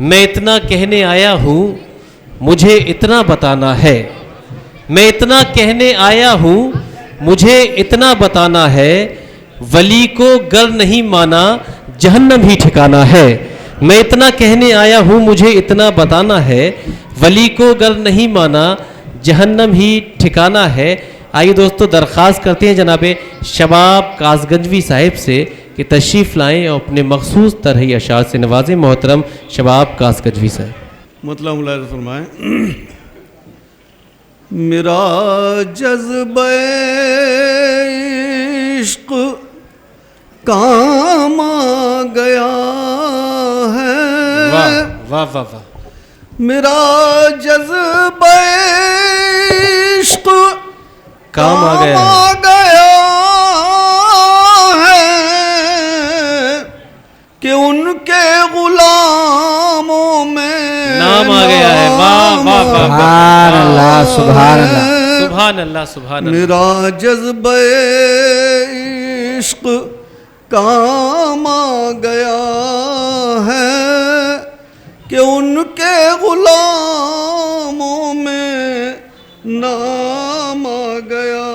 मैं इतना कहने आया हूँ, मुझे इतना बताना है। मैं इतना कहने आया हूँ, मुझे इतना बताना है। वली को गर नहीं माना, जहन्नम ही ठिकाना है। मैं इतना कहने आया हूँ, मुझे इतना बताना है। वली को गर नहीं माना, जहन्नम ही ठिकाना है। आइए दोस्तों, दरख्वास्त करते हैं जनाबे शबाब कासगंजवी साहिब से कि तशरीफ़ लाएं और अपने मखसूस तरह अशार से नवाज़ें मोहतरम शबाब कासगंजवी साहिब। मतलब मुलाहिज़ा फरमाएं। मेरा जज़्बे इश्क काम आ गया है। वाह वाह वाह वाह। मेरा जज़्बे इश्क काम आ गया है कि उनके गुलामों में नाम आ गया है। वाह वाह वाह। सुभान अल्लाह सुभान अल्लाह सुभान अल्लाह सुभान अल्लाह। मेरा जज़्बे इश्क काम आ गया है कि उनके गुलामों में नाम आ गया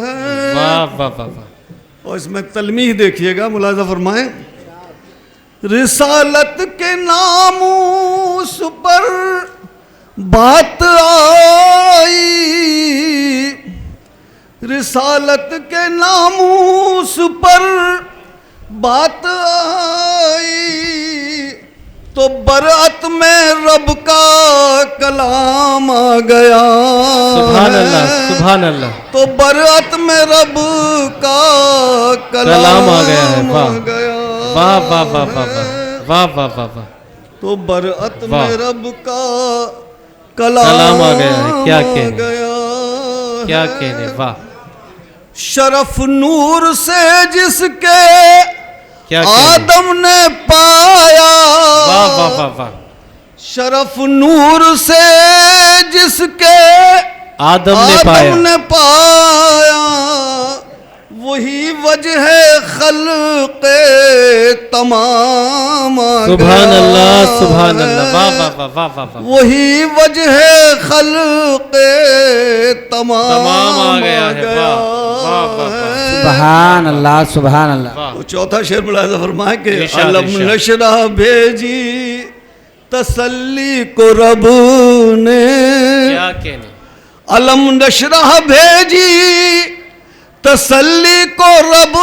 है। वाह वाह वाह वाह। और इसमें तलमीह देखिएगा, मुलाज़ा फरमाएं। रिसालत के नामूस पर बात आई, रिसालत के नामूस पर बात आई, तो बरअत में रब का कलाम आ गया। सुभान अल्लाह सुभान अल्लाह। तो बरअत में रब का कलाम आ गया है। वाह वाह वाह वाह वाह वाह वाह वाह वाह। तो बरअत वाह। में रब का कलाम आ गया है। क्या कहने, गया क्या है। कहने। वाह। शरफ नूर से जिसके क्या कहने। आदम ने पाया। वाह वाह वाह वाह। शरफ नूर से जिसके आदम ने पाया, वही वजह खल्क़े तमाम आ गया। सुभान अल्लाह सुभान अल्लाह। वाह वाह वाह वाह वाह वाह। वही वजह खल्क़े तमाम आ गया है। वाह वाह वाह वाह। सुभान अल्लाह सुभान अल्लाह। तो चौथा शेर मुलाहिज़ा फरमाए कि इरशाद, अलम इरशाद। नशरह भेजी तसल्ली को रब ने। क्या कहने। अलम नशरह भेजी तसल्ली को रब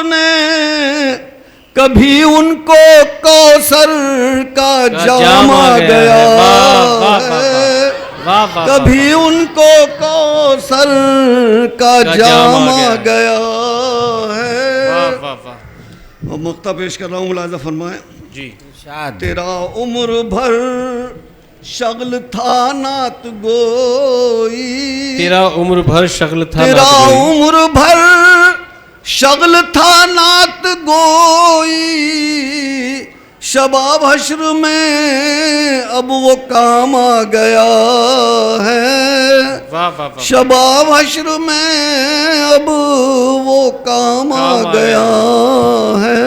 ने, कभी उनको कौसर का जाम आ गया है। कभी उनको कौसर का जाम आ गया है। और मुक्ता पेश कर रहा हूँ, मुलाहिज़ा फरमाएं जी। तेरा उम्र भर शगल था नात गोई। तेरा उम्र भर शगल था तेरा नात गोई। उम्र भर शगल था नात गोई। शबाब हश्र में अब वो काम आ गया है। वाह वाह वाह। शबाब हश्र में अब वो काम आ गया है।